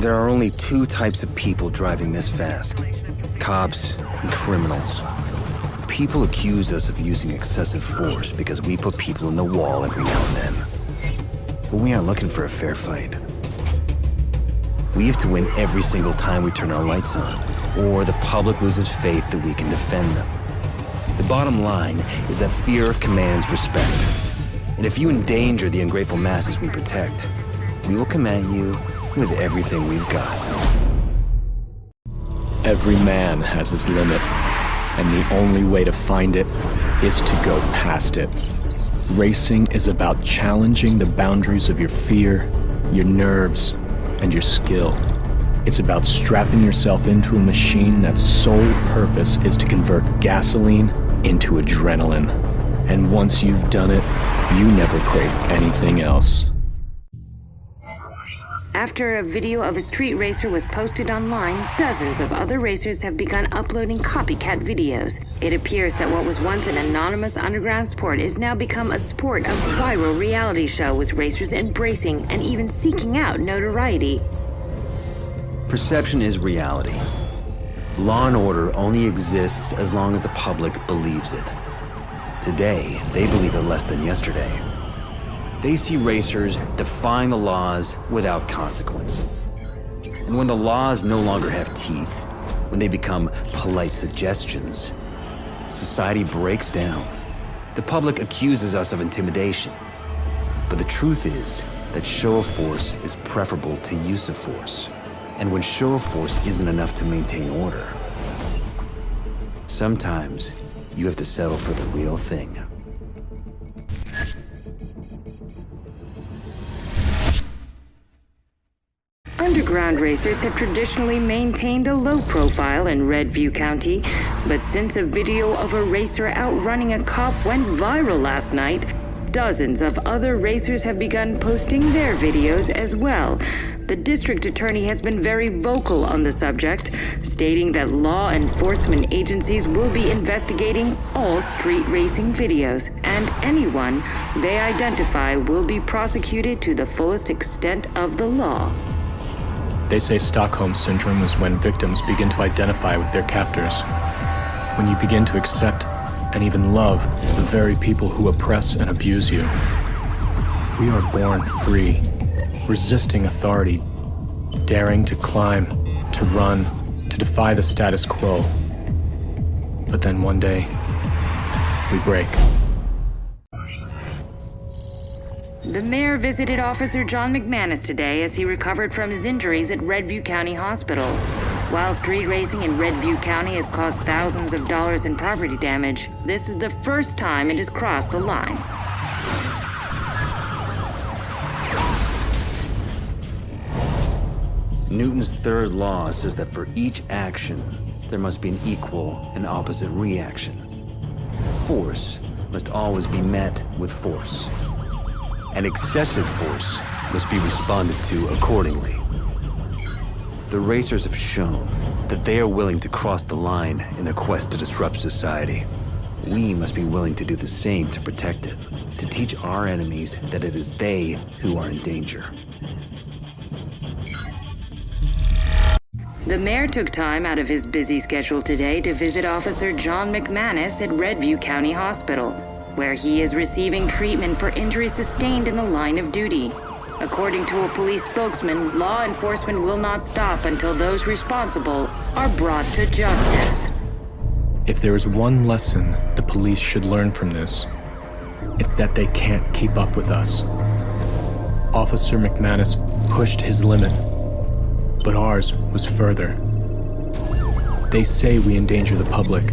There are only two types of people driving this fast: cops and criminals. People accuse us of using excessive force because we put people in the wall every now and then. But we aren't looking for a fair fight. We have to win every single time we turn our lights on, or the public loses faith that we can defend them. The bottom line is that fear commands respect. And if you endanger the ungrateful masses we protect, we will come at you with everything we've got. Every man has his limit, and the only way to find it is to go past it. Racing is about challenging the boundaries of your fear, your nerves, and your skill. It's about strapping yourself into a machine that's sole purpose is to convert gasoline into adrenaline. And once you've done it, you never crave anything else. After a video of a street racer was posted online, dozens of other racers have begun uploading copycat videos. It appears that what was once an anonymous underground sport is now become a sport of viral reality show, with racers embracing and even seeking out notoriety. Perception is reality. Law and order only exists as long as the public believes it. Today, they believe it less than yesterday. They see racers defying the laws without consequence. And when the laws no longer have teeth, when they become polite suggestions, society breaks down. The public accuses us of intimidation. But the truth is that show of force is preferable to use of force. And when show of force isn't enough to maintain order, sometimes you have to settle for the real thing. Underground racers have traditionally maintained a low profile in Redview County, but since a video of a racer outrunning a cop went viral last night, dozens of other racers have begun posting their videos as well. The district attorney has been very vocal on the subject, stating that law enforcement agencies will be investigating all street racing videos, and anyone they identify will be prosecuted to the fullest extent of the law. They say Stockholm Syndrome is when victims begin to identify with their captors. When you begin to accept and even love the very people who oppress and abuse you. We are born free, resisting authority, daring to climb, to run, to defy the status quo. But then one day, we break. The mayor visited Officer John McManus today as he recovered from his injuries at Redview County Hospital. While street racing in Redview County has caused thousands of dollars in property damage, this is the first time it has crossed the line. Newton's third law says that for each action, there must be an equal and opposite reaction. Force must always be met with force. And excessive force must be responded to accordingly. The racers have shown that they are willing to cross the line in their quest to disrupt society. We must be willing to do the same to protect it, to teach our enemies that it is they who are in danger. The mayor took time out of his busy schedule today to visit Officer John McManus at Redview County Hospital, where he is receiving treatment for injuries sustained in the line of duty. According to a police spokesman, law enforcement will not stop until those responsible are brought to justice. If there is one lesson the police should learn from this, it's that they can't keep up with us. Officer McManus pushed his limit, but ours was further. They say we endanger the public,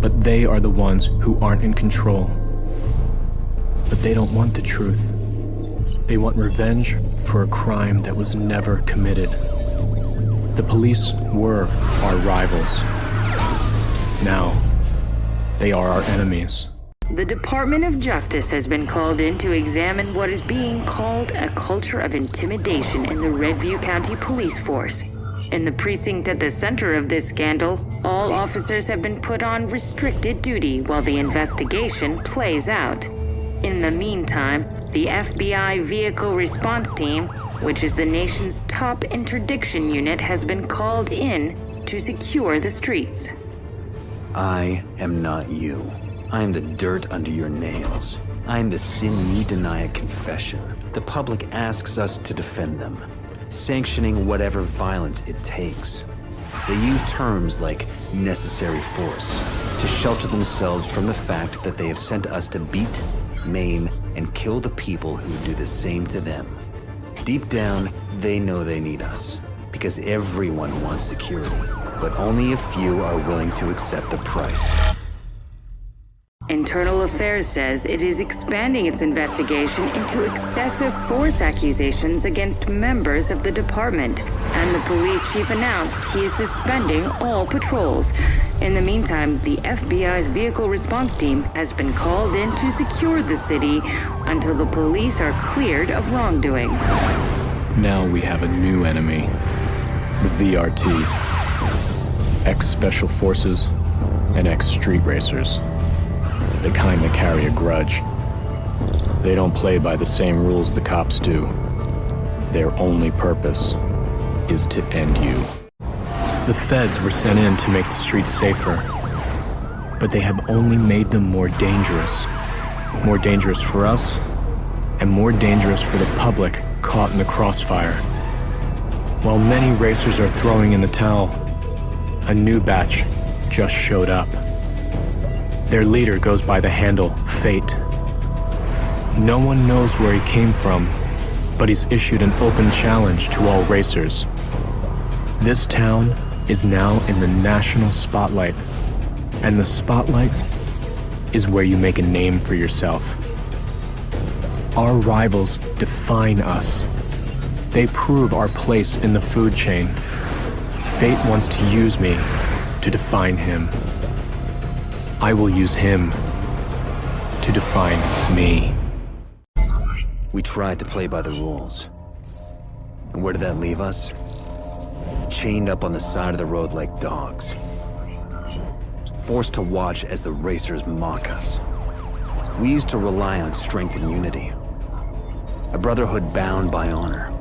but they are the ones who aren't in control. But they don't want the truth. They want revenge for a crime that was never committed. The police were our rivals. Now, they are our enemies. The Department of Justice has been called in to examine what is being called a culture of intimidation in the Redview County Police Force. In the precinct at the center of this scandal, all officers have been put on restricted duty while the investigation plays out. In the meantime, the FBI Vehicle Response Team which is the nation's top interdiction unit, has been called in to secure the streets. I am not you. I am the dirt under your nails. I am the sin you deny at confession. The public asks us to defend them, sanctioning whatever violence it takes. They use terms like necessary force to shelter themselves from the fact that they have sent us to beat, maim, and kill the people who do the same to them. Deep down, they know they need us, because everyone wants security, but only a few are willing to accept the price. Internal Affairs says it is expanding its investigation into excessive force accusations against members of the department, and the police chief announced he is suspending all patrols. In the meantime, the FBI's vehicle response team has been called in to secure the city until the police are cleared of wrongdoing. Now we have a new enemy, the VRT, ex-Special Forces and ex-Street Racers. The kind that carry a grudge. They don't play by the same rules the cops do. Their only purpose is to end you. The feds were sent in to make the streets safer, but they have only made them more dangerous. More dangerous for us, and more dangerous for the public caught in the crossfire. While many racers are throwing in the towel, a new batch just showed up. Their leader goes by the handle Fate. No one knows where he came from, but he's issued an open challenge to all racers. This town is now in the national spotlight, and the spotlight is where you make a name for yourself. Our rivals define us. They prove our place in the food chain. Fate wants to use me to define him. I will use him to define me. We tried to play by the rules. And where did that leave us? Chained up on the side of the road like dogs. Forced to watch as the racers mock us. We used to rely on strength and unity. A brotherhood bound by honor.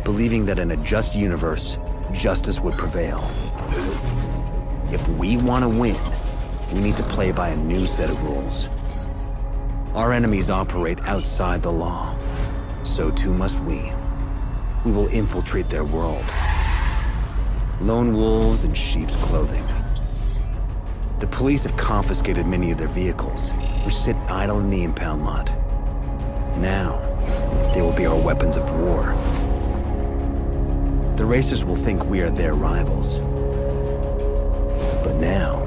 Believing that in a just universe, justice would prevail. If we want to win, we need to play by a new set of rules. Our enemies operate outside the law. So too must we. We will infiltrate their world. Lone wolves in sheep's clothing. The police have confiscated many of their vehicles, which sit idle in the impound lot. Now, they will be our weapons of war. The racers will think we are their rivals. But now,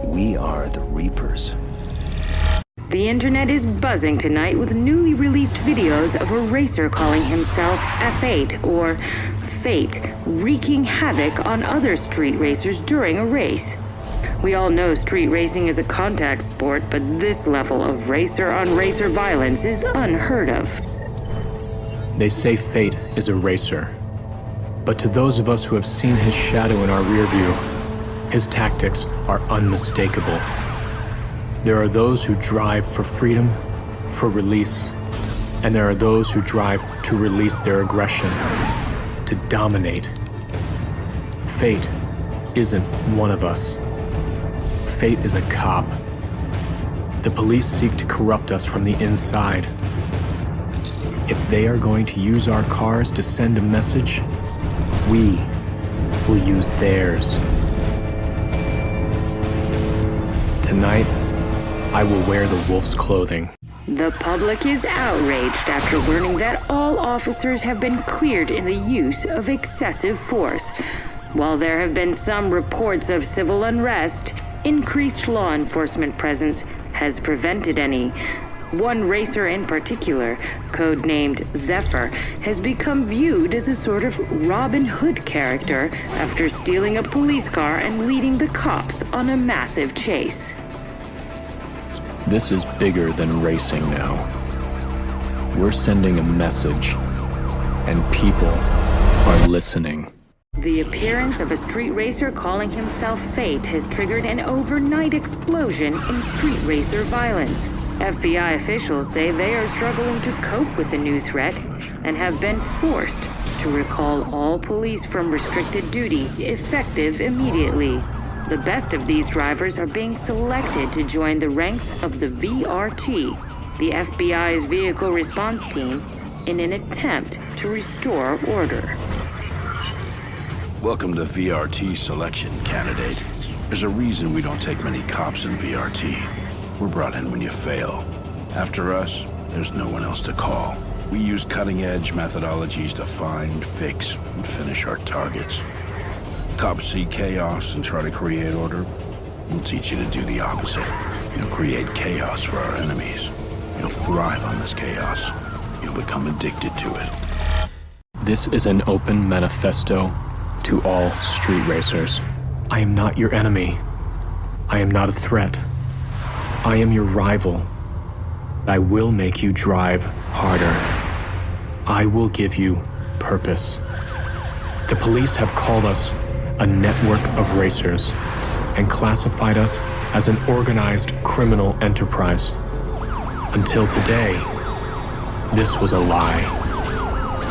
we are the Reapers. The internet is buzzing tonight with newly released videos of a racer calling himself F8 or Fate, wreaking havoc on other street racers during a race. We all know street racing is a contact sport, but this level of racer-on-racer violence is unheard of. They say Fate is a racer, but to those of us who have seen his shadow in our rear view, his tactics are unmistakable. There are those who drive for freedom, for release, and there are those who drive to release their aggression, to dominate. Fate isn't one of us. Fate is a cop. The police seek to corrupt us from the inside. If they are going to use our cars to send a message, we will use theirs. Tonight, I will wear the wolf's clothing. The public is outraged after learning that all officers have been cleared in the use of excessive force. While there have been some reports of civil unrest, increased law enforcement presence has prevented any. One racer in particular, codenamed Zephyr, has become viewed as a sort of Robin Hood character after stealing a police car and leading the cops on a massive chase. This is bigger than racing now. We're sending a message, and people are listening. The appearance of a street racer calling himself Fate has triggered an overnight explosion in street racer violence. FBI officials say they are struggling to cope with the new threat, and have been forced to recall all police from restricted duty, effective immediately. The best of these drivers are being selected to join the ranks of the VRT, the FBI's vehicle response team, in an attempt to restore order. Welcome to VRT selection, candidate. There's a reason we don't take many cops in VRT. We're brought in when you fail. After us, there's no one else to call. We use cutting-edge methodologies to find, fix, and finish our targets. Cops see chaos and try to create order. We'll teach you to do the opposite. You'll create chaos for our enemies. You'll thrive on this chaos. You'll become addicted to it. This is an open manifesto to all street racers. I am not your enemy. I am not a threat. I am your rival. I will make you drive harder. I will give you purpose. The police have called us a network of racers and classified us as an organized criminal enterprise. Until today, this was a lie.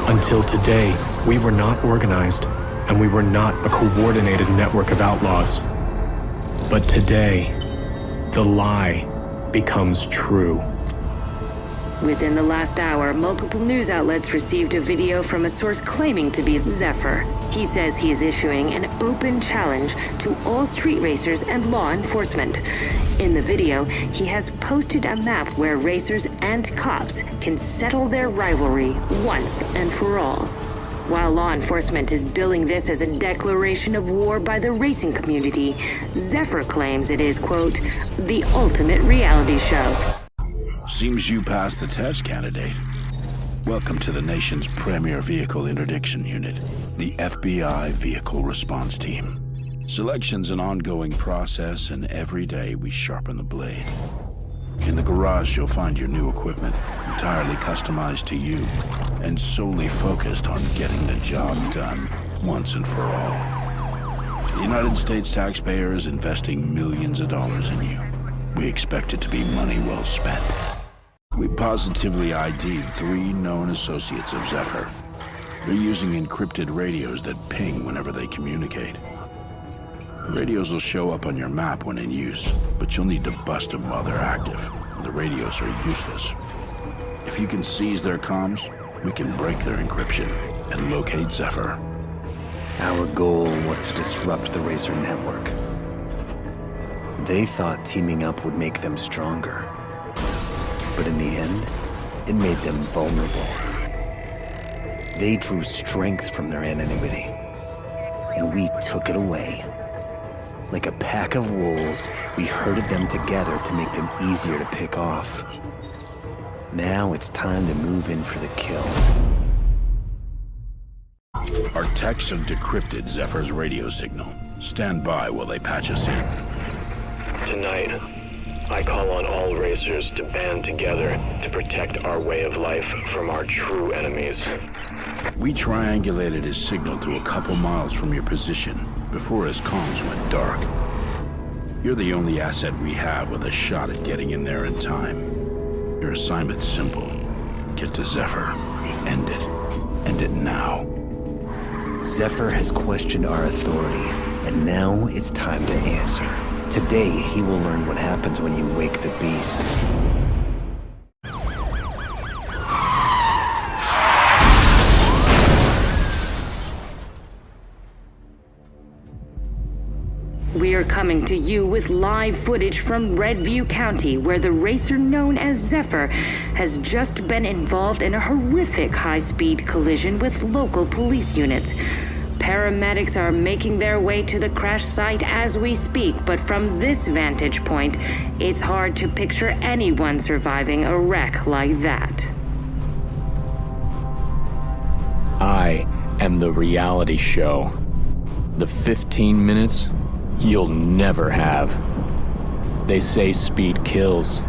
Until today, we were not organized and we were not a coordinated network of outlaws. But today, the lie becomes true. Within the last hour, multiple news outlets received a video from a source claiming to be Zephyr. He says he is issuing an open challenge to all street racers and law enforcement. In the video, he has posted a map where racers and cops can settle their rivalry once and for all. While law enforcement is billing this as a declaration of war by the racing community, Zephyr claims it is, quote, the ultimate reality show. Seems you passed the test, candidate. Welcome to the nation's premier vehicle interdiction unit, the FBI Vehicle Response Team. Selection's an ongoing process, and every day we sharpen the blade. In the garage, you'll find your new equipment, entirely customized to you, and solely focused on getting the job done once and for all. The United States taxpayer is investing millions of dollars in you. We expect it to be money well spent. We positively ID'd 3 known associates of Zephyr. They're using encrypted radios that ping whenever they communicate. The radios will show up on your map when in use, but you'll need to bust them while they're active. The radios are useless. If you can seize their comms, we can break their encryption and locate Zephyr. Our goal was to disrupt the Racer network. They thought teaming up would make them stronger. But in the end, it made them vulnerable. They drew strength from their anonymity, and we took it away. Like a pack of wolves, we herded them together to make them easier to pick off. Now it's time to move in for the kill. Our techs have decrypted Zephyr's radio signal. Stand by while they patch us in. Tonight, I call on all racers to band together to protect our way of life from our true enemies. We triangulated his signal to a couple miles from your position before his comms went dark. You're the only asset we have with a shot at getting in there in time. Your assignment's simple. Get to Zephyr. End it. End it now. Zephyr has questioned our authority, and now it's time to answer. Today, he will learn what happens when you wake the beast. We are coming to you with live footage from Redview County, where the racer known as Zephyr has just been involved in a horrific high-speed collision with local police units. Paramedics are making their way to the crash site as we speak, but from this vantage point, it's hard to picture anyone surviving a wreck like that. I am the reality show. The 15 minutes you'll never have. They say speed kills,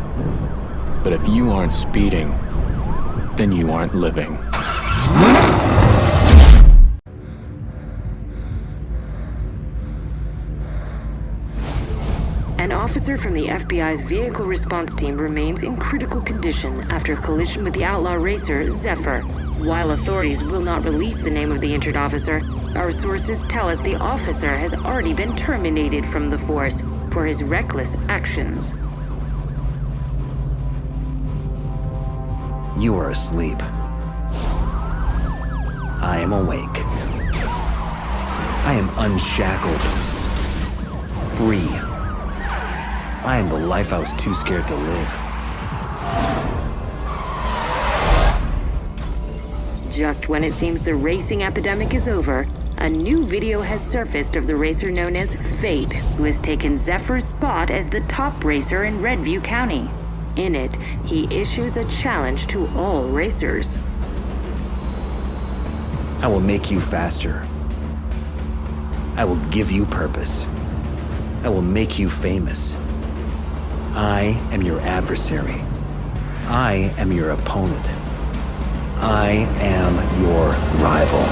but if you aren't speeding, then you aren't living. An officer from the FBI's vehicle response team remains in critical condition after a collision with the outlaw racer, Zephyr. While authorities will not release the name of the injured officer, our sources tell us the officer has already been terminated from the force for his reckless actions. You are asleep. I am awake. I am unshackled. Free. I am the life I was too scared to live. Just when it seems the racing epidemic is over, a new video has surfaced of the racer known as Fate, who has taken Zephyr's spot as the top racer in Redview County. In it, he issues a challenge to all racers. I will make you faster. I will give you purpose. I will make you famous. I am your adversary. I am your opponent. I am your rival.